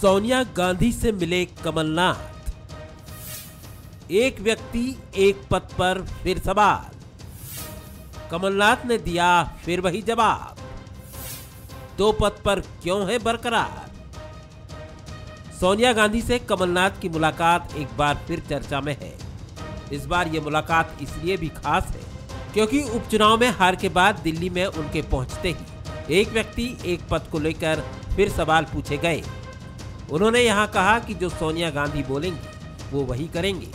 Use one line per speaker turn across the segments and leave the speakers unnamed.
सोनिया गांधी से मिले कमलनाथ। एक व्यक्ति एक पद पर फिर सवाल। कमलनाथ ने दिया फिर वही जवाब। दो पद पर क्यों है बरकरार? सोनिया गांधी से कमलनाथ की मुलाकात एक बार फिर चर्चा में है। इस बार यह मुलाकात इसलिए भी खास है क्योंकि उपचुनाव में हार के बाद दिल्ली में उनके पहुंचते ही एक व्यक्ति एक पद को लेकर फिर सवाल पूछे गए। उन्होंने यहां कहा कि जो सोनिया गांधी बोलेंगी वो वही करेंगे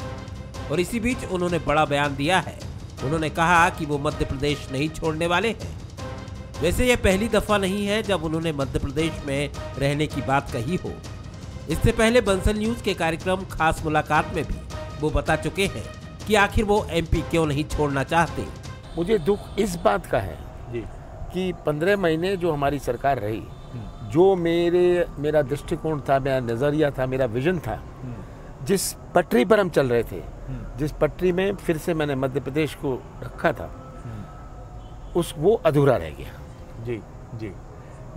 और इसी बीच उन्होंने बड़ा बयान दिया है। उन्होंने कहा कि वो मध्य प्रदेश नहीं छोड़ने वाले हैं। वैसे यह पहली दफा नहीं है जब उन्होंने मध्य प्रदेश में रहने की बात कही हो। इससे पहले बंसल न्यूज के कार्यक्रम खास मुलाकात में भी वो बता चुके हैं कि आखिर वो एमपी क्यों नहीं छोड़ना चाहते।
मुझे दुख इस बात का है जी कि 15 महीने जो हमारी सरकार रही, जो मेरा दृष्टिकोण था, मेरा नज़रिया था, मेरा विजन था, जिस पटरी पर हम चल रहे थे, जिस पटरी में फिर से मैंने मध्य प्रदेश को रखा था, वो अधूरा रह गया।
जी जी,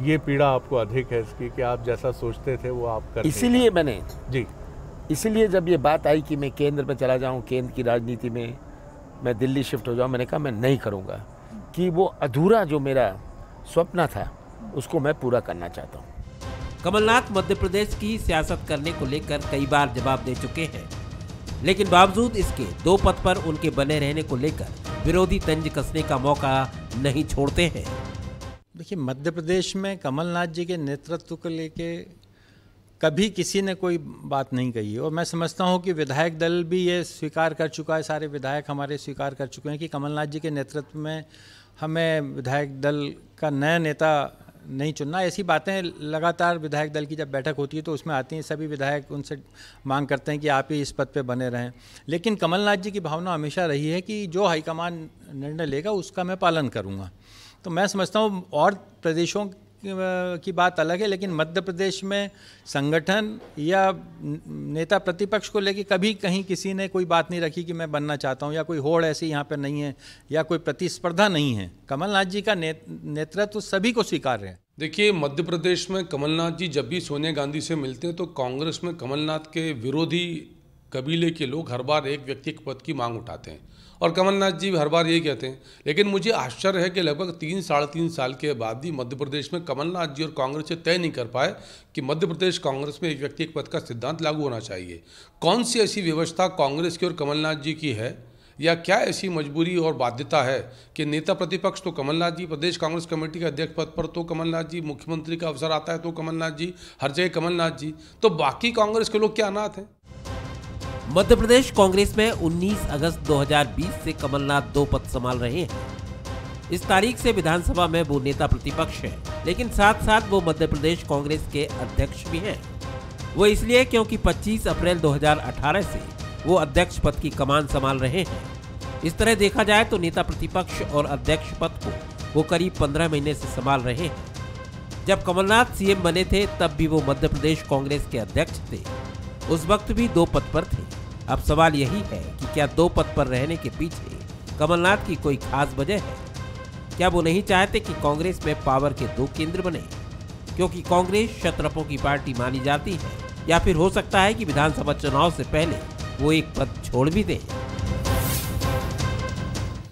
ये पीड़ा आपको अधिक है इसकी कि आप जैसा सोचते थे वो आप कर,
इसीलिए मैंने
जी
इसीलिए जब ये बात आई कि मैं केंद्र में चला जाऊं, केंद्र की राजनीति में मैं दिल्ली शिफ्ट हो जाऊं, मैंने कहा मैं नहीं करूंगा कि वो अधूरा जो मेरा स्वप्न था उसको मैं पूरा करना चाहता हूं।
कमलनाथ मध्य प्रदेश की सियासत करने को लेकर कई बार जवाब दे चुके हैं, लेकिन बावजूद इसके दो पद पर उनके बने रहने को लेकर विरोधी तंज कसने का मौका नहीं छोड़ते हैं।
देखिए, मध्य प्रदेश में कमलनाथ जी के नेतृत्व को लेके कभी किसी ने कोई बात नहीं कही है और मैं समझता हूं कि विधायक दल भी ये स्वीकार कर चुका है, सारे विधायक हमारे स्वीकार कर चुके हैं कि कमलनाथ जी के नेतृत्व में हमें विधायक दल का नया नेता नहीं चुनना। ऐसी बातें लगातार विधायक दल की जब बैठक होती है तो उसमें आती हैं, सभी विधायक उनसे मांग करते हैं कि आप ही इस पद पे बने रहें। लेकिन कमलनाथ जी की भावना हमेशा रही है कि जो हाईकमान निर्णय लेगा उसका मैं पालन करूँगा। तो मैं समझता हूँ और प्रदेशों की बात अलग है, लेकिन मध्य प्रदेश में संगठन या नेता प्रतिपक्ष को लेके कभी कहीं किसी ने कोई बात नहीं रखी कि मैं बनना चाहता हूं, या कोई होड़ ऐसी यहाँ पर नहीं है, या कोई प्रतिस्पर्धा नहीं है। कमलनाथ जी का नेतृत्व सभी को स्वीकार्य है।
देखिए, मध्य प्रदेश में कमलनाथ जी जब भी सोनिया गांधी से मिलते हैं तो कांग्रेस में कमलनाथ के विरोधी कबीले के लोग हर बार एक व्यक्ति के पद की मांग उठाते हैं और कमलनाथ जी हर बार यही कहते हैं। लेकिन मुझे आश्चर्य है कि लगभग 3-3.5 साल के बाद भी मध्य प्रदेश में कमलनाथ जी और कांग्रेस से तय नहीं कर पाए कि मध्य प्रदेश कांग्रेस में एक व्यक्ति एक पद का सिद्धांत लागू होना चाहिए। कौन सी ऐसी व्यवस्था कांग्रेस की और कमलनाथ जी की है, या क्या ऐसी मजबूरी और बाध्यता है कि नेता प्रतिपक्ष तो कमलनाथ जी, प्रदेश कांग्रेस कमेटी के अध्यक्ष पद पर तो कमलनाथ जी, मुख्यमंत्री का अवसर आता है तो कमलनाथ जी, हर जगह कमलनाथ जी, तो बाकी कांग्रेस के लोग क्या अनाथ हैं?
मध्य प्रदेश कांग्रेस में 19 अगस्त 2020 से कमलनाथ दो पद संभाल रहे हैं। इस तारीख से विधानसभा में वो नेता प्रतिपक्ष हैं, लेकिन साथ साथ वो मध्य प्रदेश कांग्रेस के अध्यक्ष भी हैं। वो इसलिए क्योंकि 25 अप्रैल 2018 से वो अध्यक्ष पद की कमान संभाल रहे हैं। इस तरह देखा जाए तो नेता प्रतिपक्ष और अध्यक्ष पद को वो करीब 15 महीने से संभाल रहे हैं। जब कमलनाथ सीएम बने थे तब भी वो मध्य प्रदेश कांग्रेस के अध्यक्ष थे। उस वक्त भी दो पद पर थे। अब सवाल यही है कि क्या दो पद पर रहने के पीछे कमलनाथ की कोई खास वजह है? क्या वो नहीं चाहते कि कांग्रेस में पावर के दो केंद्र बने, क्योंकि कांग्रेस क्षत्रपों की पार्टी मानी जाती है, या फिर हो सकता है कि विधानसभा चुनाव से पहले वो एक पद छोड़ भी दें?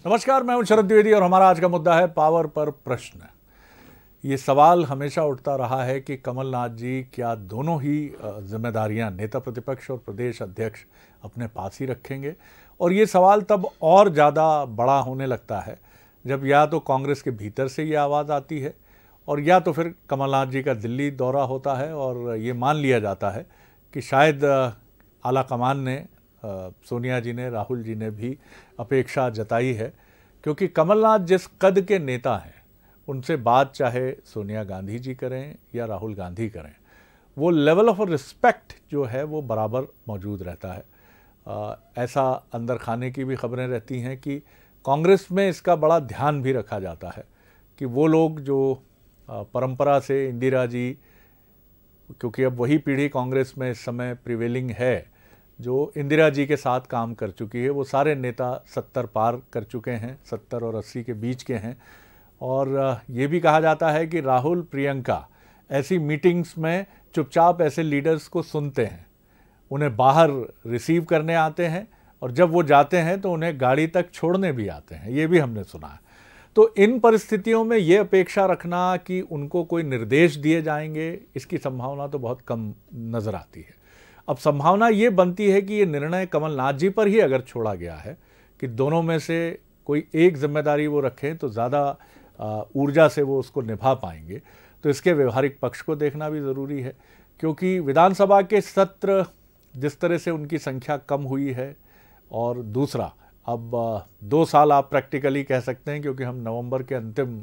नमस्कार, मैं हूं शरद द्विवेदी और हमारा आज का मुद्दा है पावर पर प्रश्न। ये सवाल हमेशा उठता रहा है कि कमलनाथ जी क्या दोनों ही जिम्मेदारियां, नेता प्रतिपक्ष और प्रदेश अध्यक्ष, अपने पास ही रखेंगे? और ये सवाल तब और ज़्यादा बड़ा होने लगता है जब या तो कांग्रेस के भीतर से ये आवाज़ आती है और या तो फिर कमलनाथ जी का दिल्ली दौरा होता है और ये मान लिया जाता है कि शायद आला कमान ने, सोनिया जी ने, राहुल जी ने भी अपेक्षा जताई है, क्योंकि कमलनाथ जिस कद के नेता हैं उनसे बात चाहे सोनिया गांधी जी करें या राहुल गांधी करें, वो लेवल ऑफ रिस्पेक्ट जो है वो बराबर मौजूद रहता है। ऐसा अंदर खाने की भी खबरें रहती हैं कि कांग्रेस में इसका बड़ा ध्यान भी रखा जाता है कि वो लोग जो परंपरा से इंदिरा जी, क्योंकि अब वही पीढ़ी कांग्रेस में इस समय प्रिवेलिंग है जो इंदिरा जी के साथ काम कर चुकी है, वो सारे नेता 70 पार कर चुके हैं, 70 और 80 के बीच के हैं। और ये भी कहा जाता है कि राहुल प्रियंका ऐसी मीटिंग्स में चुपचाप ऐसे लीडर्स को सुनते हैं, उन्हें बाहर रिसीव करने आते हैं और जब वो जाते हैं तो उन्हें गाड़ी तक छोड़ने भी आते हैं, ये भी हमने सुना है। तो इन परिस्थितियों में ये अपेक्षा रखना कि उनको कोई निर्देश दिए जाएंगे, इसकी संभावना तो बहुत कम नज़र आती है। अब संभावना ये बनती है कि ये निर्णय कमलनाथ जी पर ही अगर छोड़ा गया है कि दोनों में से कोई एक जिम्मेदारी वो रखें तो ज़्यादा ऊर्जा से वो उसको निभा पाएंगे। तो इसके व्यवहारिक पक्ष को देखना भी ज़रूरी है, क्योंकि विधानसभा के सत्र जिस तरह से उनकी संख्या कम हुई है, और दूसरा अब 2 साल आप प्रैक्टिकली कह सकते हैं क्योंकि हम नवंबर के अंतिम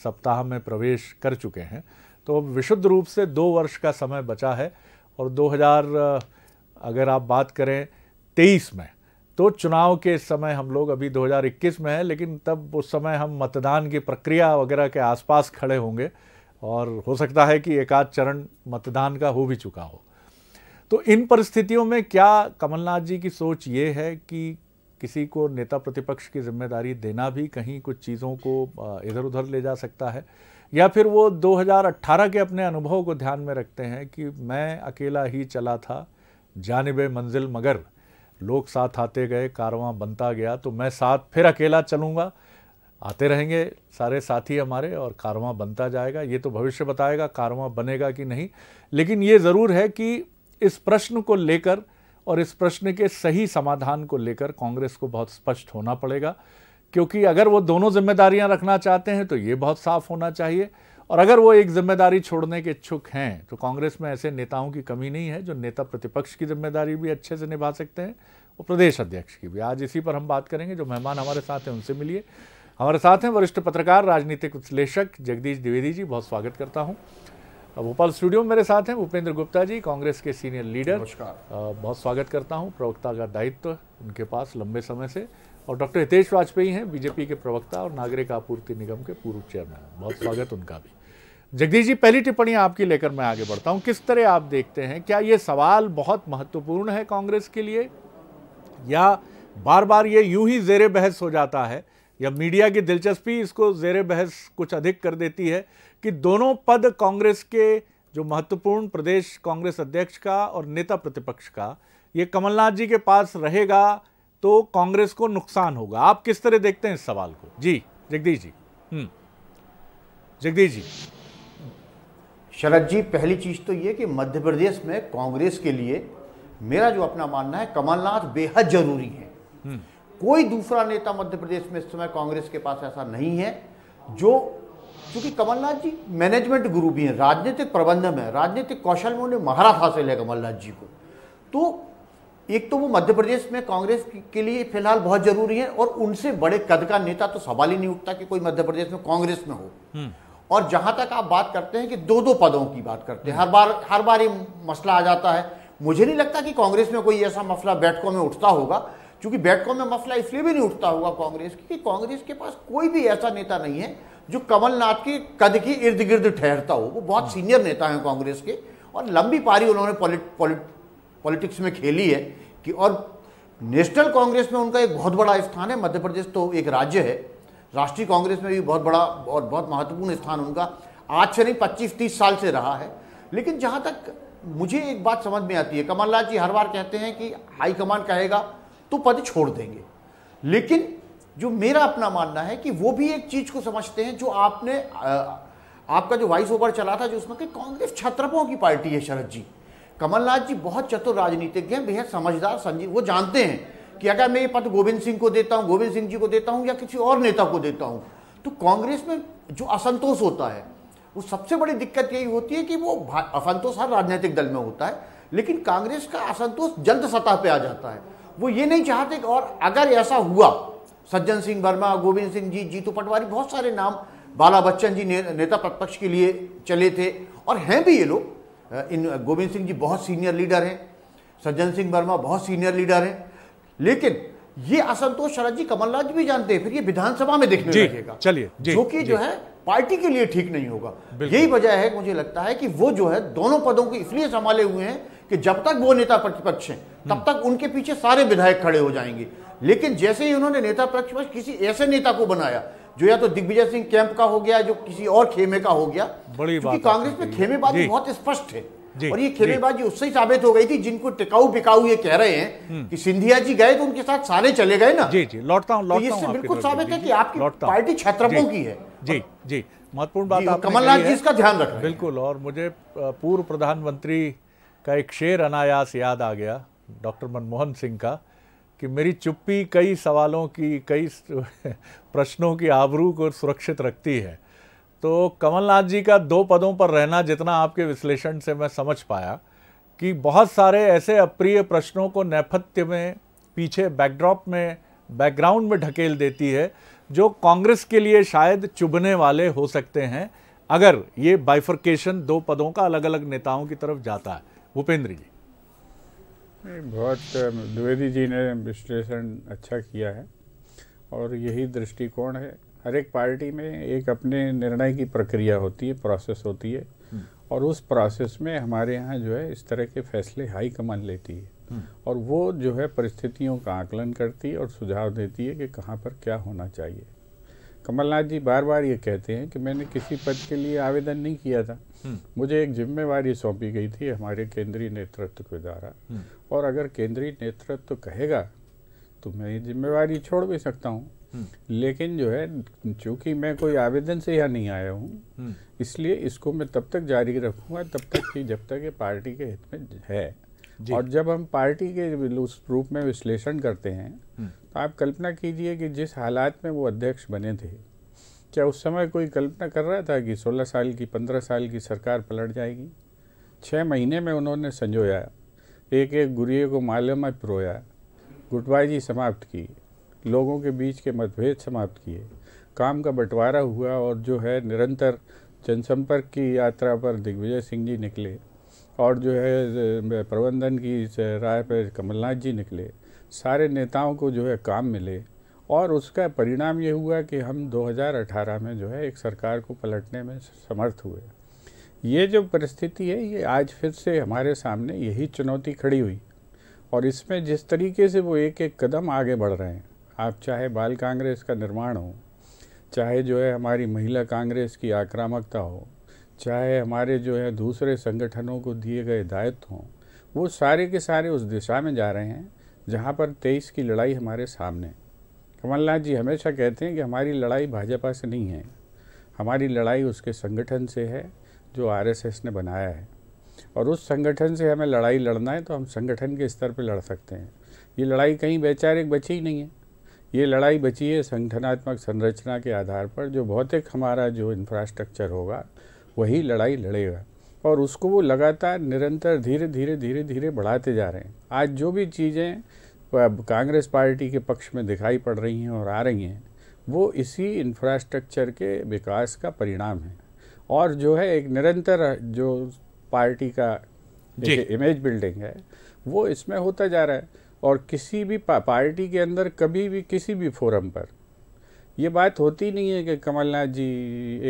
सप्ताह में प्रवेश कर चुके हैं, तो अब विशुद्ध रूप से 2 वर्ष का समय बचा है। और 2000 अगर आप बात करें 23 में, तो चुनाव के समय हम लोग अभी 2021 में हैं, लेकिन तब उस समय हम मतदान की प्रक्रिया वगैरह के आसपास खड़े होंगे और हो सकता है कि एक आध चरण मतदान का हो भी चुका हो। तो इन परिस्थितियों में क्या कमलनाथ जी की सोच ये है कि किसी को नेता प्रतिपक्ष की जिम्मेदारी देना भी कहीं कुछ चीज़ों को इधर उधर ले जा सकता है, या फिर वो 2018 के अपने अनुभव को ध्यान में रखते हैं कि मैं अकेला ही चला था जानिबे मंजिल मगर लोग साथ आते गए कारवां बनता गया, तो मैं साथ फिर अकेला चलूँगा, आते रहेंगे सारे साथी हमारे और कारवां बनता जाएगा। ये तो भविष्य बताएगा कारवां बनेगा कि नहीं, लेकिन ये ज़रूर है कि इस प्रश्न को लेकर और इस प्रश्न के सही समाधान को लेकर कांग्रेस को बहुत स्पष्ट होना पड़ेगा, क्योंकि अगर वो दोनों जिम्मेदारियां रखना चाहते हैं तो ये बहुत साफ होना चाहिए, और अगर वो एक जिम्मेदारी छोड़ने के इच्छुक हैं तो कांग्रेस में ऐसे नेताओं की कमी नहीं है जो नेता प्रतिपक्ष की जिम्मेदारी भी अच्छे से निभा सकते हैं और प्रदेश अध्यक्ष की भी। आज इसी पर हम बात करेंगे। जो मेहमान हमारे साथ हैं उनसे मिलिए। हमारे साथ हैं वरिष्ठ पत्रकार, राजनीतिक विश्लेषक जगदीश द्विवेदी जी, बहुत स्वागत करता हूँ। भोपाल स्टूडियो में मेरे साथ हैं भूपेंद्र गुप्ता जी, कांग्रेस के सीनियर लीडर, बहुत स्वागत करता हूं। प्रवक्ता का दायित्व उनके पास लंबे समय से। और डॉक्टर हितेश वाजपेयी हैं, बीजेपी के प्रवक्ता और नागरिक आपूर्ति निगम के पूर्व चेयरमैन, बहुत स्वागत उनका भी। जगदीश जी, पहली टिप्पणी आपकी लेकर मैं आगे बढ़ता हूं। किस तरह आप देखते हैं, क्या ये सवाल बहुत महत्वपूर्ण है कांग्रेस के लिए, या बार बार ये यूं ही जेरे बहस हो जाता है, या मीडिया की दिलचस्पी इसको जेरे बहस कुछ अधिक कर देती है कि दोनों पद कांग्रेस के जो महत्वपूर्ण प्रदेश कांग्रेस अध्यक्ष का और नेता प्रतिपक्ष का ये कमलनाथ जी के पास रहेगा तो कांग्रेस को नुकसान होगा? आप किस तरह देखते हैं इस सवाल को? जी जगदीश जी। जगदीश जी।
शरद जी, पहली चीज तो ये कि मध्य प्रदेश में कांग्रेस के लिए मेरा जो अपना मानना है, कमलनाथ बेहद जरूरी है। कोई दूसरा नेता मध्य प्रदेश में इस समय कांग्रेस के पास ऐसा नहीं है जो, क्योंकि कमलनाथ जी मैनेजमेंट गुरु भी हैं, राजनीतिक प्रबंधन में, राजनीतिक कौशल में उन्हें महारत हासिल है कमलनाथ जी को। तो एक तो वो मध्य प्रदेश में कांग्रेस के लिए फिलहाल बहुत जरूरी है, और उनसे बड़े कद का नेता तो सवाल ही नहीं उठता कि कोई मध्य प्रदेश में कांग्रेस में हो। और जहां तक आप बात करते हैं कि 2-2 पदों की बात करते हैं, हर बार ये मसला आ जाता है। मुझे नहीं लगता कि कांग्रेस में कोई ऐसा मसला बैठकों में उठता होगा, क्योंकि बैठकों में मसला इसलिए भी नहीं उठता होगा कांग्रेस की, कांग्रेस के पास कोई भी ऐसा नेता नहीं है जो कमलनाथ के कद के इर्द गिर्द ठहरता हो। वो बहुत सीनियर नेता हैं कांग्रेस के, और लंबी पारी उन्होंने पॉलिटिक्स में खेली है कि, और नेशनल कांग्रेस में उनका एक बहुत बड़ा स्थान है। मध्य प्रदेश तो एक राज्य है, राष्ट्रीय कांग्रेस में भी बहुत बड़ा और बहुत महत्वपूर्ण स्थान उनका आज से नहीं 25-30 साल से रहा है। लेकिन जहां तक मुझे एक बात समझ में आती है, कमलनाथ जी हर बार कहते हैं कि हाईकमान कहेगा तो पद छोड़ देंगे, लेकिन जो मेरा अपना मानना है कि वो भी एक चीज को समझते हैं, जो आपका जो वॉइस ओवर चला था, जो उसमें कि कांग्रेस छत्रपों की पार्टी है। शरद जी, कमलनाथ जी बहुत चतुर राजनीतिज्ञ हैं, बेहद समझदार, संजीव। वो जानते हैं कि अगर मैं ये पद गोविंद सिंह को देता हूं, गोविंद सिंह जी को देता हूं, या किसी और नेता को देता हूं, तो कांग्रेस में जो असंतोष होता है, वो सबसे बड़ी दिक्कत यही होती है कि वो असंतोष हर राजनीतिक दल में होता है, लेकिन कांग्रेस का असंतोष जल्द सतह पे आ जाता है। वो ये नहीं चाहते, और अगर ऐसा हुआ, सज्जन सिंह वर्मा, गोविंद सिंह जी, जीतू पटवारी, बहुत सारे नाम, बाला बच्चन जी नेता प्रतिपक्ष के लिए चले थे और हैं भी ये लोग। इन गोविंद सिंह जी बहुत सीनियर लीडर हैं, सज्जन सिंह वर्मा बहुत सीनियर लीडर हैं, लेकिन ये असंतोष शरद जी कमलनाथ जी भी जानते हैं, फिर ये विधानसभा में दिखने लगेगा,
चलिए,
जो कि जो है पार्टी के लिए ठीक नहीं होगा। यही वजह है, मुझे लगता है कि वो जो है दोनों पदों को इसलिए संभाले हुए हैं कि जब तक वो नेता प्रतिपक्ष हैं तब तक उनके पीछे सारे विधायक खड़े हो जाएंगे, लेकिन जैसे ही उन्होंने नेता प्रतिपक्ष किसी ऐसे नेता को बनाया जो या तो दिग्विजय सिंह कैंप का हो गया, जो किसी और खेमे का हो गया।
बड़ी
क्योंकि
बात
कांग्रेस में खेमेबाजी बहुत स्पष्ट है,
जी,
और ये खेमेबाजी उससे ही साबित हो गई थी जिनको टिकाऊ बिकाऊ ये कह रहे हैं कि सिंधिया जी गए तो उनके साथ सारे चले गए ना।
जी जी, लौटता हूँ
तो इससे बिल्कुल साबित है कि आपकी पार्टी छत्रपों की है।
जी जी, महत्वपूर्ण बात आपने
कमलनाथ
कही
जी
है।
इसका ध्यान रख रहे हैं।
बिल्कुल, और मुझे पूर्व प्रधानमंत्री का एक शेर अनायास याद आ गया, डॉक्टर मनमोहन सिंह का, कि मेरी चुप्पी कई सवालों की, कई प्रश्नों की आबरू को सुरक्षित रखती है। तो कमलनाथ जी का 2 पदों पर रहना, जितना आपके विश्लेषण से मैं समझ पाया, कि बहुत सारे ऐसे अप्रिय प्रश्नों को नेपथ्य में, पीछे बैकड्रॉप में, बैकग्राउंड में ढकेल देती है, जो कांग्रेस के लिए शायद चुभने वाले हो सकते हैं अगर ये बाइफर्केशन 2 पदों का अलग अलग नेताओं की तरफ जाता है। भूपेंद्र जी।
बहुत द्विवेदी जी ने विश्लेषण अच्छा किया है, और यही दृष्टिकोण है। हर एक पार्टी में एक अपने निर्णय की प्रक्रिया होती है, प्रोसेस होती है, और उस प्रोसेस में हमारे यहाँ जो है इस तरह के फैसले हाईकमान लेती है, और वो जो है परिस्थितियों का आकलन करती है और सुझाव देती है कि कहाँ पर क्या होना चाहिए। कमलनाथ जी बार बार ये कहते हैं कि मैंने किसी पद के लिए आवेदन नहीं किया था, मुझे एक जिम्मेवारी सौंपी गई थी हमारे केंद्रीय नेतृत्व के द्वारा, और अगर केंद्रीय नेतृत्व कहेगा तो मैं ये जिम्मेवारी छोड़ भी सकता हूँ, लेकिन जो है चूंकि मैं कोई आवेदन से यहाँ नहीं आया हूँ, इसलिए इसको मैं तब तक जारी रखूँगा तब तक कि जब तक ये पार्टी के हित में है। और जब हम पार्टी के उस रूप में विश्लेषण करते हैं तो आप कल्पना कीजिए कि जिस हालात में वो अध्यक्ष बने थे, क्या उस समय कोई कल्पना कर रहा था कि 16 साल की 15 साल की सरकार पलट जाएगी? 6 महीने में उन्होंने संजोया, एक एक गुरिये को माले में पिरोया, गुटबाजी समाप्त की, लोगों के बीच के मतभेद समाप्त किए, काम का बंटवारा हुआ, और जो है निरंतर जनसंपर्क की यात्रा पर दिग्विजय सिंह जी निकले, और जो है प्रबंधन की राह पर कमलनाथ जी निकले। सारे नेताओं को जो है काम मिले, और उसका परिणाम ये हुआ कि हम 2018 में जो है एक सरकार को पलटने में समर्थ हुए। ये जो परिस्थिति है, ये आज फिर से हमारे सामने यही चुनौती खड़ी हुई, और इसमें जिस तरीके से वो एक एक कदम आगे बढ़ रहे हैं, आप चाहे बाल कांग्रेस का निर्माण हो, चाहे जो है हमारी महिला कांग्रेस की आक्रामकता हो, चाहे हमारे जो है दूसरे संगठनों को दिए गए दायित्व हों, वो सारे के सारे उस दिशा में जा रहे हैं जहाँ पर 23 की लड़ाई हमारे सामने। कमलनाथ जी हमेशा कहते हैं कि हमारी लड़ाई भाजपा से नहीं है, हमारी लड़ाई उसके संगठन से है जो आरएसएस ने बनाया है, और उस संगठन से हमें लड़ाई लड़ना है तो हम संगठन के स्तर पर लड़ सकते हैं। ये लड़ाई कहीं वैचारिक बची ही नहीं है, ये लड़ाई बची है संगठनात्मक संरचना के आधार पर। जो भौतिक हमारा जो इंफ्रास्ट्रक्चर होगा वही लड़ाई लड़ेगा, और उसको वो लगातार निरंतर धीरे धीरे धीरे धीरे बढ़ाते जा रहे हैं। आज जो भी चीज़ें कांग्रेस पार्टी के पक्ष में दिखाई पड़ रही हैं और आ रही हैं, वो इसी इंफ्रास्ट्रक्चर के विकास का परिणाम है, और जो है एक निरंतर जो पार्टी का इमेज बिल्डिंग है वो इसमें होता जा रहा है। और किसी भी पार्टी के अंदर कभी भी किसी भी फोरम पर ये बात होती नहीं है कि कमलनाथ जी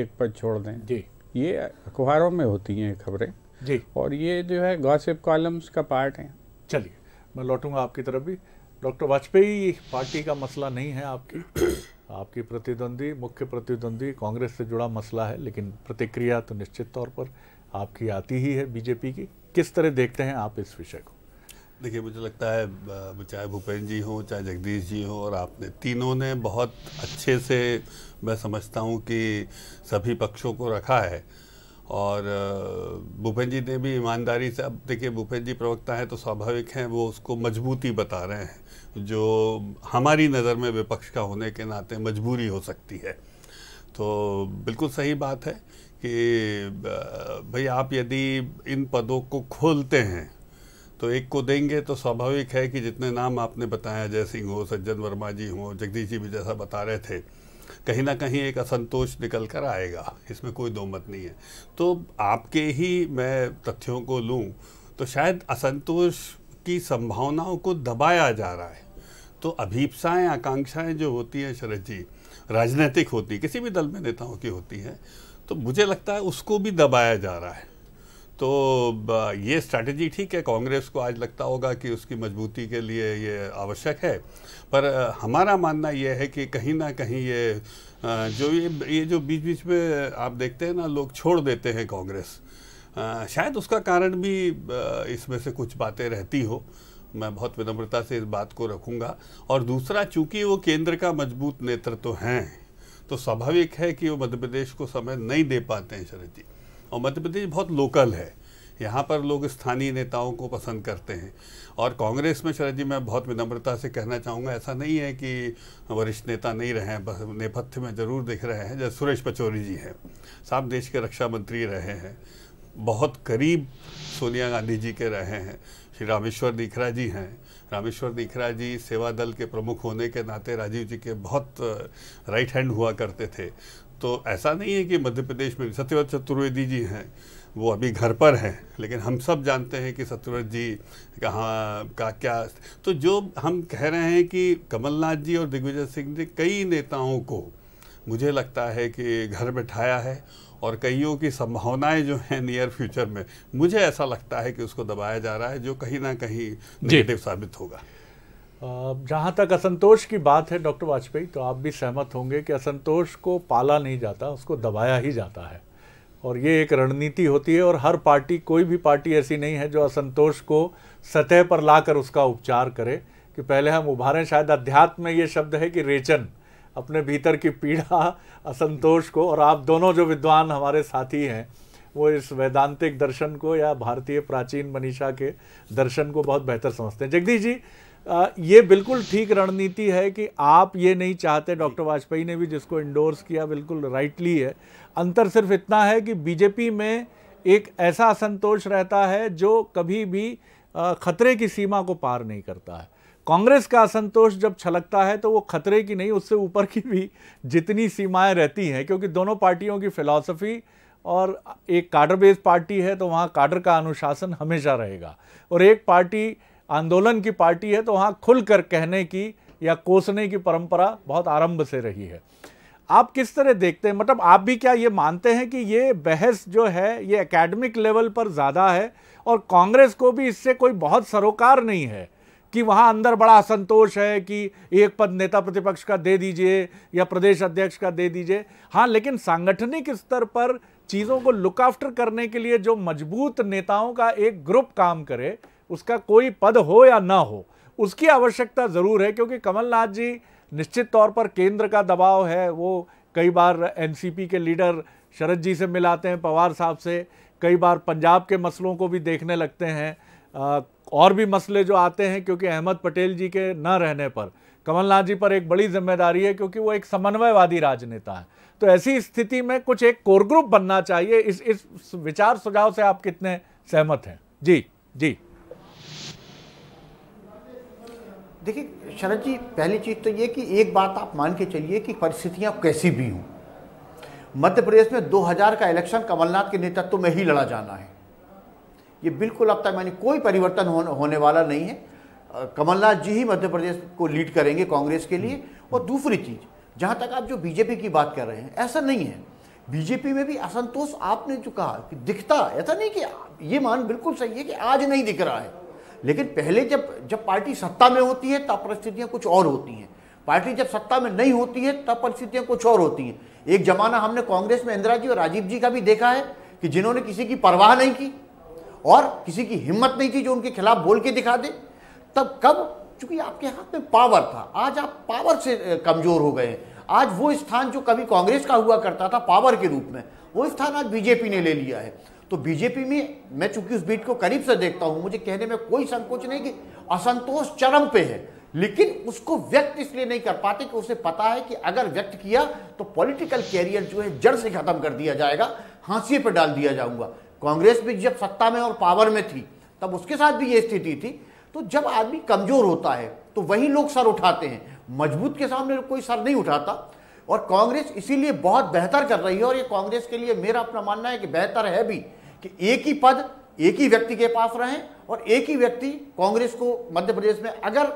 एक पद छोड़ दें जी, ये अखबारों में होती हैं खबरें जी, और ये जो है गॉसिप कॉलम्स का पार्ट है।
चलिए, मैं लौटूंगा आपकी तरफ भी। डॉक्टर वाजपेयी, पार्टी का मसला नहीं है आपकी प्रतिद्वंदी, मुख्य प्रतिद्वंदी कांग्रेस से जुड़ा मसला है, लेकिन प्रतिक्रिया तो निश्चित तौर पर आपकी आती ही है बीजेपी की। किस तरह देखते हैं आप इस विषय को?
देखिए, मुझे लगता है चाहे भूपेंद्र जी हो, चाहे जगदीश जी हो, और आपने तीनों ने बहुत अच्छे से, मैं समझता हूँ कि सभी पक्षों को रखा है। और भूपेंद्र जी ने भी ईमानदारी से, अब देखिए भूपेंद्र जी प्रवक्ता हैं तो स्वाभाविक हैं वो उसको मजबूती बता रहे हैं, जो हमारी नज़र में विपक्ष का होने के नाते मजबूरी हो सकती है। तो बिल्कुल सही बात है कि भाई आप यदि इन पदों को खोलते हैं तो एक को देंगे तो स्वाभाविक है कि जितने नाम आपने बताया, जय सिंह हो, सज्जन वर्मा जी हो, जगदीश जी भी जैसा बता रहे थे, कहीं ना कहीं एक असंतोष निकल कर आएगा, इसमें कोई दो मत नहीं है। तो आपके ही मैं तथ्यों को लूँ तो शायद असंतोष की संभावनाओं को दबाया जा रहा है। तो अभीप्साएं, आकांक्षाएं जो होती हैं शरद जी, राजनीतिक होती, किसी भी दल में नेताओं की होती हैं, तो मुझे लगता है उसको भी दबाया जा रहा है। तो ये स्ट्रैटेजी ठीक है, कांग्रेस को आज लगता होगा कि उसकी मजबूती के लिए ये आवश्यक है, पर हमारा मानना ये है कि कहीं ना कहीं ये जो बीच बीच में आप देखते हैं ना, लोग छोड़ देते हैं कांग्रेस, शायद उसका कारण भी इसमें से कुछ बातें रहती हो। मैं बहुत विनम्रता से इस बात को रखूंगा। और दूसरा, चूंकि वो केंद्र का मजबूत नेतृत्व हैं, तो स्वाभाविक है कि वो मध्य प्रदेश को समय नहीं दे पाते हैं शरद जी। और मध्य प्रदेश बहुत लोकल है, यहाँ पर लोग स्थानीय नेताओं को पसंद करते हैं। और कांग्रेस में शरद जी, मैं बहुत विनम्रता से कहना चाहूँगा, ऐसा नहीं है कि वरिष्ठ नेता नहीं रहे हैं, नेपथ्य में जरूर दिख रहे हैं। जैसे सुरेश पचौरी जी हैं, साहब देश के रक्षा मंत्री रहे हैं, बहुत करीब सोनिया गांधी जी के रहे हैं। श्री रामेश्वर दीखरा जी हैं, रामेश्वर दीखरा जी सेवा दल के प्रमुख होने के नाते राजीव जी के बहुत राइट हैंड हुआ करते थे। तो ऐसा नहीं है कि मध्य प्रदेश में सत्यव्रत चतुर्वेदी जी हैं, वो अभी घर पर हैं, लेकिन हम सब जानते हैं कि सत्यव्रत जी कहाँ का क्या। तो जो हम कह रहे हैं कि कमलनाथ जी और दिग्विजय सिंह ने कई नेताओं को, मुझे लगता है कि घर बैठाया है, और कईयों की संभावनाएं जो हैं नियर फ्यूचर में, मुझे ऐसा लगता है कि उसको दबाया जा रहा है, जो कहीं ना कहीं नेगेटिव साबित होगा।
जहाँ तक असंतोष की बात है डॉक्टर वाजपेयी, तो आप भी सहमत होंगे कि असंतोष को पाला नहीं जाता, उसको दबाया ही जाता है। और ये एक रणनीति होती है, और हर पार्टी, कोई भी पार्टी ऐसी नहीं है जो असंतोष को सतह पर लाकर उसका उपचार करे, कि पहले हम उभारें। शायद अध्यात्म में ये शब्द है कि रेचन, अपने भीतर की पीड़ा, असंतोष को। और आप दोनों जो विद्वान हमारे साथी हैं, वो इस वैदांतिक दर्शन को या भारतीय प्राचीन मनीषा के दर्शन को बहुत बेहतर समझते हैं। जगदीश जी, ये बिल्कुल ठीक रणनीति है कि आप ये नहीं चाहते, डॉक्टर वाजपेयी ने भी जिसको इंडोर्स किया बिल्कुल राइटली है। अंतर सिर्फ इतना है कि बीजेपी में एक ऐसा असंतोष रहता है जो कभी भी खतरे की सीमा को पार नहीं करता है। कांग्रेस का असंतोष जब छलकता है तो वो खतरे की नहीं, उससे ऊपर की भी जितनी सीमाएं रहती हैं, क्योंकि दोनों पार्टियों की फिलॉसफी, और एक काडर बेस्ड पार्टी है तो वहाँ काडर का अनुशासन हमेशा रहेगा, और एक पार्टी आंदोलन की पार्टी है तो वहाँ खुलकर कहने की या कोसने की परंपरा बहुत आरंभ से रही है। आप किस तरह देखते हैं, मतलब आप भी क्या ये मानते हैं कि ये बहस जो है ये एकेडमिक लेवल पर ज़्यादा है, और कांग्रेस को भी इससे कोई बहुत सरोकार नहीं है कि वहाँ अंदर बड़ा असंतोष है कि एक पद नेता प्रतिपक्ष का दे दीजिए या प्रदेश अध्यक्ष का दे दीजिए? हाँ, लेकिन सांगठनिक स्तर पर चीज़ों को लुक आफ्टर करने के लिए जो मजबूत नेताओं का एक ग्रुप काम करे, उसका कोई पद हो या ना हो, उसकी आवश्यकता ज़रूर है। क्योंकि कमलनाथ जी निश्चित तौर पर केंद्र का दबाव है, वो कई बार एनसीपी के लीडर शरद जी से मिलाते हैं, पवार साहब से, कई बार पंजाब के मसलों को भी देखने लगते हैं, और भी मसले जो आते हैं, क्योंकि अहमद पटेल जी के न रहने पर कमलनाथ जी पर एक बड़ी जिम्मेदारी है, क्योंकि वो एक समन्वयवादी राजनेता है। तो ऐसी स्थिति में कुछ एक कोर ग्रुप बनना चाहिए। इस विचार सुझाव से आप कितने सहमत हैं? जी जी।
देखिए शरद जी, पहली चीज़ तो ये कि एक बात आप मान के चलिए कि परिस्थितियां कैसी भी हों, मध्य प्रदेश में 2000 का इलेक्शन कमलनाथ के नेतृत्व में ही लड़ा जाना है। ये बिल्कुल अब तक मैंने कोई परिवर्तन होने वाला नहीं है। कमलनाथ जी ही मध्य प्रदेश को लीड करेंगे कांग्रेस के लिए। और दूसरी चीज़, जहाँ तक आप जो बीजेपी की बात कर रहे हैं, ऐसा नहीं है। बीजेपी में भी असंतोष आपने जो कहा कि दिखता, ऐसा नहीं कि ये मान बिल्कुल सही है कि आज नहीं दिख रहा है, लेकिन पहले जब पार्टी सत्ता में होती है तब परिस्थितियां कुछ और होती हैं। पार्टी जब सत्ता में नहीं होती है तब परिस्थितियां कुछ और होती हैं। एक जमाना हमने कांग्रेस में इंदिरा जी और राजीव जी का भी देखा है कि जिन्होंने किसी की परवाह नहीं की और किसी की हिम्मत नहीं थी जो उनके खिलाफ बोल के दिखा दे। तब कब, चूंकि आपके हाथ में पावर था, आज आप पावर से कमजोर हो गए। आज वो स्थान जो कभी कांग्रेस का हुआ करता था पावर के रूप में, वो स्थान आज बीजेपी ने ले लिया है। तो बीजेपी में मैं चूंकि उस बीट को करीब से देखता हूं, मुझे कहने में कोई संकोच नहीं कि असंतोष चरम पे है, लेकिन उसको व्यक्त इसलिए नहीं कर पाते कि उसे पता है कि अगर व्यक्त किया तो पॉलिटिकल कैरियर जो है जड़ से खत्म कर दिया जाएगा, हांसिए पे डाल दिया जाऊंगा। कांग्रेस भी जब सत्ता में और पावर में थी तब उसके साथ भी ये स्थिति थी। तो जब आदमी कमजोर होता है तो वही लोग सर उठाते हैं, मजबूत के सामने कोई सर नहीं उठाता। और कांग्रेस इसीलिए बहुत बेहतर कर रही है, और ये कांग्रेस के लिए मेरा अपना मानना है कि बेहतर है भी कि एक ही पद एक ही व्यक्ति के पास रहे, और एक ही व्यक्ति कांग्रेस को मध्य प्रदेश में अगर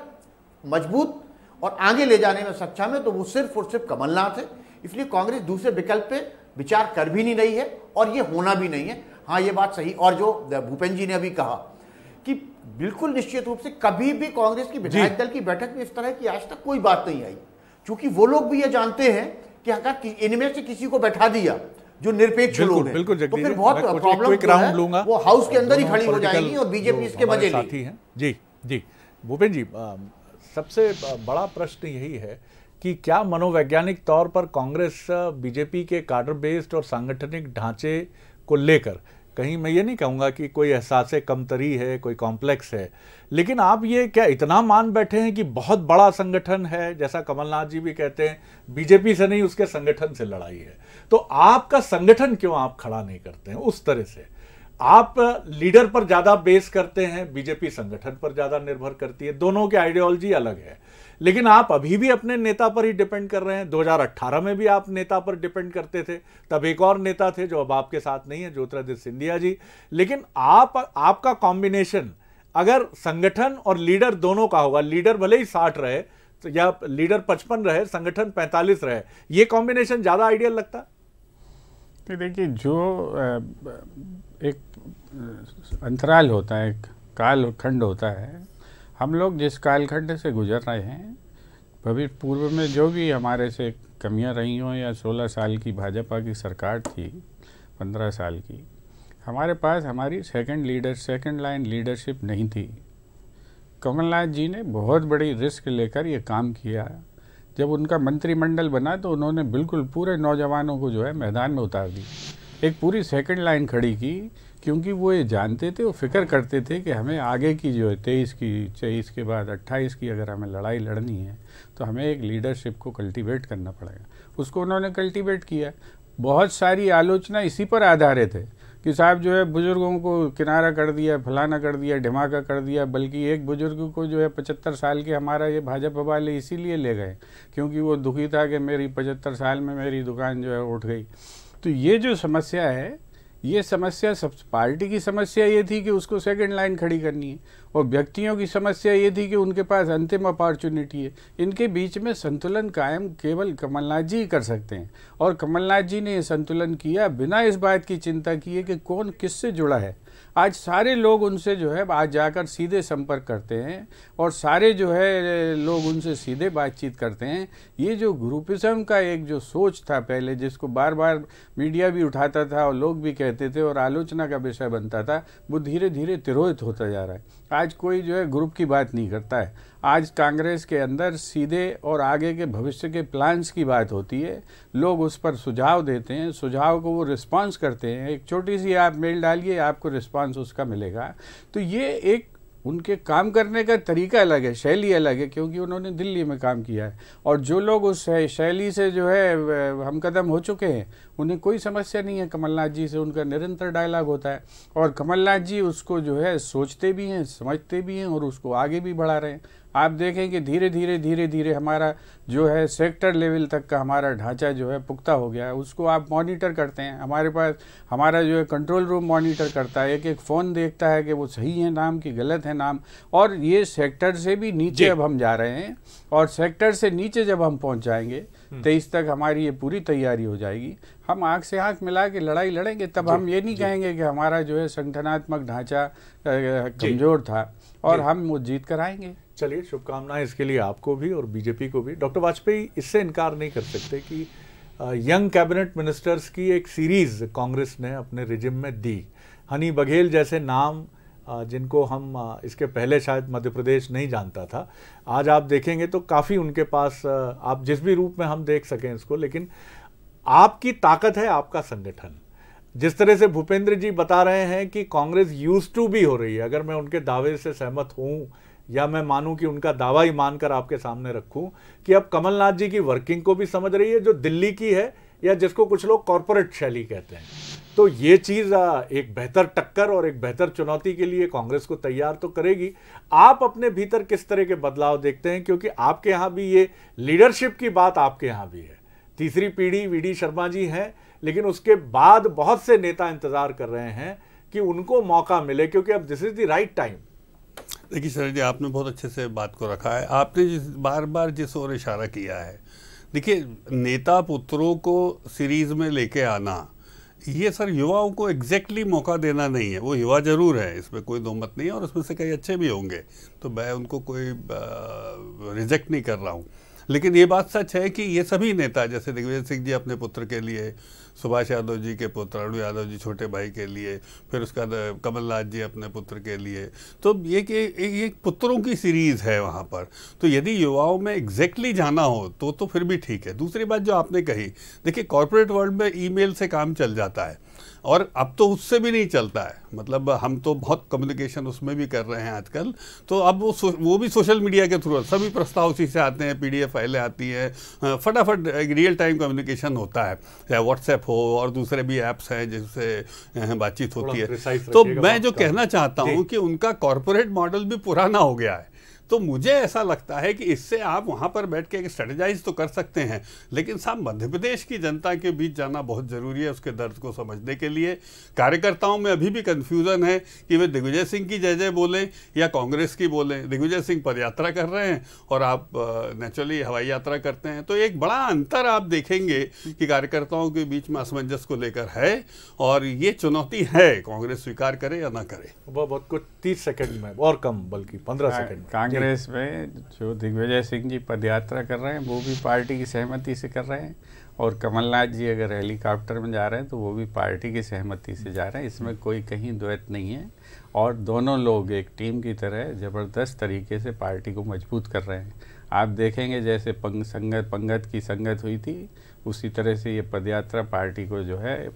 मजबूत और आगे ले जाने में सक्षम है तो वो सिर्फ और सिर्फ कमलनाथ है। इसलिए कांग्रेस दूसरे विकल्प पे विचार कर भी नहीं रही है और ये होना भी नहीं है। हाँ ये बात सही। और जो भूपेंद्र जी ने अभी कहा कि बिल्कुल निश्चित रूप से कभी भी कांग्रेस की विधायक दल की बैठक में इस तरह की आज तक कोई बात नहीं आई, क्योंकि वो लोग भी ये जानते हैं कि अगर इनमें से किसी को बैठा दिया जो निरपेक्ष लोग हैं तो फिर बहुत प्रॉब्लम वो हाउस के अंदर ही खड़ी हो जाएगी और बीजेपी इसके मजे
साथी हैं। जी जी भूपेंद्र जी, सबसे बड़ा प्रश्न यही है कि क्या मनोवैज्ञानिक तौर पर कांग्रेस बीजेपी के कार्डर बेस्ड और सांगठनिक ढांचे को लेकर, कहीं मैं ये नहीं कहूँगा कि कोई एहसास कमतरी है, कोई कॉम्प्लेक्स है, लेकिन आप ये क्या इतना मान बैठे हैं कि बहुत बड़ा संगठन है, जैसा कमलनाथ जी भी कहते हैं बीजेपी से नहीं उसके संगठन से लड़ाई है, तो आपका संगठन क्यों आप खड़ा नहीं करते हैं उस तरह से? आप लीडर पर ज्यादा बेस करते हैं, बीजेपी संगठन पर ज्यादा निर्भर करती है, दोनों की आइडियोलॉजी अलग है, लेकिन आप अभी भी अपने नेता पर ही डिपेंड कर रहे हैं। 2018 में भी आप नेता पर डिपेंड करते थे, तब एक और नेता थे जो अब आपके साथ नहीं है, ज्योतिरादित्य सिंधिया जी, लेकिन आपका कॉम्बिनेशन अगर संगठन और लीडर दोनों का होगा, लीडर भले ही 60 रहे तो या लीडर 55 रहे, संगठन 45 रहे, ये कॉम्बिनेशन ज्यादा आइडियल लगता है?
देखिए, जो एक अंतराल होता है, एक कालखंड होता है, हम लोग जिस कालखंड से गुजर रहे हैं, भविष्य पूर्व में जो भी हमारे से कमियां रही हों, या 16 साल की भाजपा की सरकार थी, 15 साल की, हमारे पास हमारी सेकंड लाइन लीडरशिप नहीं थी। कमलनाथ जी ने बहुत बड़ी रिस्क लेकर ये काम किया। जब उनका मंत्रिमंडल बना तो उन्होंने बिल्कुल पूरे नौजवानों को जो है मैदान में उतार दी, एक पूरी सेकंड लाइन खड़ी की, क्योंकि वो ये जानते थे, वो फिक्र करते थे कि हमें आगे की जो है 23 के बाद 28 की अगर हमें लड़ाई लड़नी है तो हमें एक लीडरशिप को कल्टीवेट करना पड़ेगा। उसको उन्होंने कल्टीवेट किया। बहुत सारी आलोचना इसी पर आधारित है कि साहब जो है बुजुर्गों को किनारा कर दिया, फलाना कर दिया, ढमाका कर दिया, बल्कि एक बुजुर्ग को जो है 75 साल के हमारा ये भाजपा वाले इसीलिए ले गए क्योंकि वो दुखी था कि मेरी 75 साल में मेरी दुकान जो है उठ गई। तो ये जो समस्या है, ये समस्या सब पार्टी की समस्या ये थी कि उसको सेकंड लाइन खड़ी करनी है, और व्यक्तियों की समस्या ये थी कि उनके पास अंतिम अपॉर्चुनिटी है। इनके बीच में संतुलन कायम केवल कमलनाथ जी ही कर सकते हैं, और कमलनाथ जी ने ये संतुलन किया बिना इस बात की चिंता किए कि कौन किससे जुड़ा है। आज सारे लोग उनसे जो है आज जाकर सीधे संपर्क करते हैं, और सारे जो है लोग उनसे सीधे बातचीत करते हैं। ये जो ग्रुपिज्म का एक जो सोच था पहले, जिसको बार बार मीडिया भी उठाता था और लोग भी कहते थे और आलोचना का विषय बनता था, वो धीरे धीरे तिरोहित होता जा रहा है। आज कोई जो है ग्रुप की बात नहीं करता है। आज कांग्रेस के अंदर सीधे और आगे के भविष्य के प्लान्स की बात होती है। लोग उस पर सुझाव देते हैं, सुझाव को वो रिस्पांस करते हैं। एक छोटी सी आप मेल डालिए, आपको रिस्पांस उसका मिलेगा। तो ये एक उनके काम करने का तरीका अलग है, शैली अलग है, क्योंकि उन्होंने दिल्ली में काम किया है। और जो लोग उस शैली से जो है हम कदम हो चुके हैं, उन्हें कोई समस्या नहीं है कमलनाथ जी से, उनका निरंतर डायलॉग होता है। और कमलनाथ जी उसको जो है सोचते भी हैं, समझते भी हैं, और उसको आगे भी बढ़ा रहे हैं। आप देखें कि धीरे धीरे हमारा जो है सेक्टर लेवल तक का हमारा ढांचा जो है पुख्ता हो गया है। उसको आप मॉनिटर करते हैं, हमारे पास हमारा जो है कंट्रोल रूम मॉनिटर करता है, एक एक फ़ोन देखता है कि वो सही है नाम कि गलत है नाम। और ये सेक्टर से भी नीचे अब हम जा रहे हैं, और सेक्टर से नीचे जब हम पहुंच जाएंगे 23 तक हमारी ये पूरी तैयारी हो जाएगी। हम आंख से आंख मिला के लड़ाई लड़ेंगे, तब हम ये नहीं कहेंगे कि हमारा जो है संगठनात्मक ढांचा कमज़ोर था, और हम वो जीत कर आएंगे।
चलिए, शुभकामनाएं इसके लिए आपको भी और बीजेपी को भी। डॉक्टर वाजपेयी इससे इनकार नहीं कर सकते कि यंग कैबिनेट मिनिस्टर्स की एक सीरीज कांग्रेस ने अपने रिजिम में दी। हनी बघेल जैसे नाम जिनको हम इसके पहले शायद मध्य प्रदेश नहीं जानता था, आज आप देखेंगे तो काफ़ी उनके पास, आप जिस भी रूप में हम देख सकें इसको, लेकिन आपकी ताकत है आपका संगठन। जिस तरह से भूपेंद्र जी बता रहे हैं कि कांग्रेस यूज टू भी हो रही है, अगर मैं उनके दावे से सहमत हूं या मैं मानूं कि उनका दावा ही मानकर आपके सामने रखूं कि अब कमलनाथ जी की वर्किंग को भी समझ रही है, जो दिल्ली की है, या जिसको कुछ लोग कॉर्पोरेट शैली कहते हैं। तो ये चीज एक बेहतर टक्कर और एक बेहतर चुनौती के लिए कांग्रेस को तैयार तो करेगी। आप अपने भीतर किस तरह के बदलाव देखते हैं, क्योंकि आपके यहाँ भी ये लीडरशिप की बात आपके यहाँ भी है। तीसरी पीढ़ी वी.डी. शर्मा जी हैं, लेकिन उसके बाद बहुत से नेता इंतजार कर रहे हैं कि उनको मौका मिले, क्योंकि अब this is the right time.
देखिए शरद जी, आपने बहुत अच्छे से बात को रखा है। आपने बार बार जिस ओर इशारा किया है, देखिए नेता पुत्रों को सीरीज में लेके आना, ये सर युवाओं को एग्जैक्टली मौका देना नहीं है। वो युवा जरूर है, इसमें कोई दो मत नहीं है, और उसमें से कई अच्छे भी होंगे, तो मैं उनको कोई रिजेक्ट नहीं कर रहा हूँ। लेकिन ये बात सच है कि ये सभी नेता, जैसे दिग्विजय सिंह जी अपने पुत्र के लिए, सुभाष यादव जी के पुत्र अरुण यादव जी छोटे भाई के लिए, फिर उसका कमलनाथ जी अपने पुत्र के लिए, तो ये कि ये पुत्रों की सीरीज़ है वहाँ पर। तो यदि युवाओं में एग्जैक्टली जाना हो तो फिर भी ठीक है। दूसरी बात जो आपने कही, देखिए कॉर्पोरेट वर्ल्ड में ईमेल से काम चल जाता है, और अब तो उससे भी नहीं चलता है। मतलब हम तो बहुत कम्युनिकेशन उसमें भी कर रहे हैं आजकल, तो अब वो भी सोशल मीडिया के थ्रू सभी प्रस्ताव उसी से आते हैं, PDF फाइलें आती हैं, फटाफट रियल टाइम कम्युनिकेशन होता है, चाहे व्हाट्सएप हो और दूसरे भी ऐप्स हैं जिससे बातचीत होती है। तो मैं जो कहना चाहता हूँ कि उनका कॉर्पोरेट मॉडल भी पुराना हो गया है। तो मुझे ऐसा लगता है कि इससे आप वहाँ पर बैठ के स्ट्रेटेजाइज तो कर सकते हैं, लेकिन साहब मध्य प्रदेश की जनता के बीच जाना बहुत ज़रूरी है उसके दर्द को समझने के लिए। कार्यकर्ताओं में अभी भी कन्फ्यूज़न है कि वे दिग्विजय सिंह की जय जय बोलें या कांग्रेस की बोलें। दिग्विजय सिंह पदयात्रा कर रहे हैं और आप नेचुरली हवाई यात्रा करते हैं, तो एक बड़ा अंतर आप देखेंगे कि कार्यकर्ताओं के बीच में असमंजस को लेकर है, और ये चुनौती है, कांग्रेस स्वीकार करे या ना करे।
बहुत कुछ 30 सेकंड में, और कम बल्कि 15 सेकंड।
कांग्रेस में जो दिग्विजय सिंह जी पदयात्रा कर रहे हैं वो भी पार्टी की सहमति से कर रहे हैं, और कमलनाथ जी अगर हेलीकॉप्टर में जा रहे हैं तो वो भी पार्टी की सहमति से जा रहे हैं। इसमें कोई कहीं द्वैत नहीं है, और दोनों लोग एक टीम की तरह ज़बरदस्त तरीके से पार्टी को मजबूत कर रहे हैं। आप देखेंगे जैसे पंगत की संगत हुई थी, उसी तरह से ये पदयात्रा पार्टी को जो है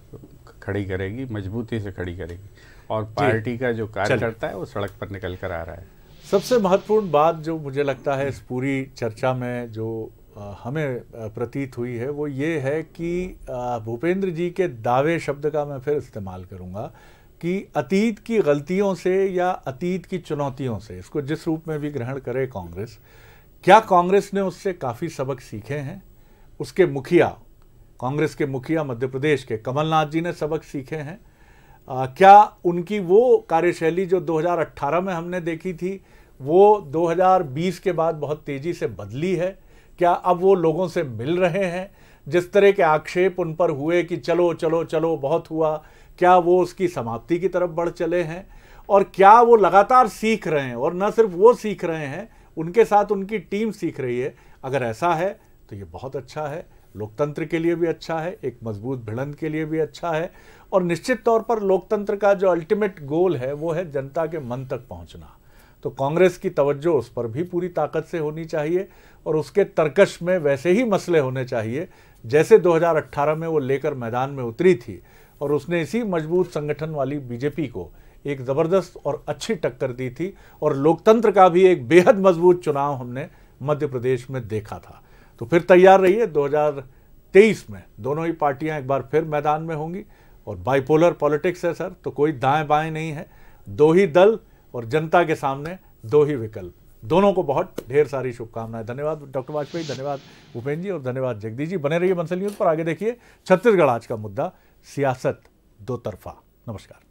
खड़ी करेगी, मजबूती से खड़ी करेगी, और पार्टी का जो कार्यकर्ता है वो सड़क पर निकल कर आ रहा है।
सबसे महत्वपूर्ण बात जो मुझे लगता है इस पूरी चर्चा में जो हमें प्रतीत हुई है वो ये है कि भूपेंद्र जी के दावे शब्द का मैं फिर इस्तेमाल करूंगा कि अतीत की गलतियों से या अतीत की चुनौतियों से, इसको जिस रूप में भी ग्रहण करे कांग्रेस, क्या कांग्रेस ने उससे काफ़ी सबक सीखे हैं? उसके मुखिया, कांग्रेस के मुखिया मध्य प्रदेश के कमलनाथ जी ने सबक सीखे हैं? क्या उनकी वो कार्यशैली जो 2018 में हमने देखी थी वो 2020 के बाद बहुत तेज़ी से बदली है? क्या अब वो लोगों से मिल रहे हैं? जिस तरह के आक्षेप उन पर हुए कि चलो चलो चलो बहुत हुआ, क्या वो उसकी समाप्ति की तरफ बढ़ चले हैं? और क्या वो लगातार सीख रहे हैं, और न सिर्फ वो सीख रहे हैं, उनके साथ उनकी टीम सीख रही है? अगर ऐसा है तो ये बहुत अच्छा है, लोकतंत्र के लिए भी अच्छा है, एक मजबूत भिड़ंत के लिए भी अच्छा है, और निश्चित तौर पर लोकतंत्र का जो अल्टीमेट गोल है वो है जनता के मन तक पहुंचना। तो कांग्रेस की तवज्जो उस पर भी पूरी ताकत से होनी चाहिए, और उसके तर्कश में वैसे ही मसले होने चाहिए जैसे 2018 में वो लेकर मैदान में उतरी थी, और उसने इसी मजबूत संगठन वाली बीजेपी को एक ज़बरदस्त और अच्छी टक्कर दी थी, और लोकतंत्र का भी एक बेहद मजबूत चुनाव हमने मध्य प्रदेश में देखा था। तो फिर तैयार रहिए, 2023 में दोनों ही पार्टियां एक बार फिर मैदान में होंगी, और बाइपोलर पॉलिटिक्स है सर, तो कोई दाएं बाएं नहीं है, दो ही दल और जनता के सामने दो ही विकल्प। दोनों को बहुत ढेर सारी शुभकामनाएं। धन्यवाद डॉक्टर वाजपेयी, धन्यवाद भूपेंद्र जी, और धन्यवाद जगदीश जी। बने रहिए बंसल न्यूज़ पर। आगे देखिए छत्तीसगढ़ आज का मुद्दा, सियासत दो तरफा। नमस्कार।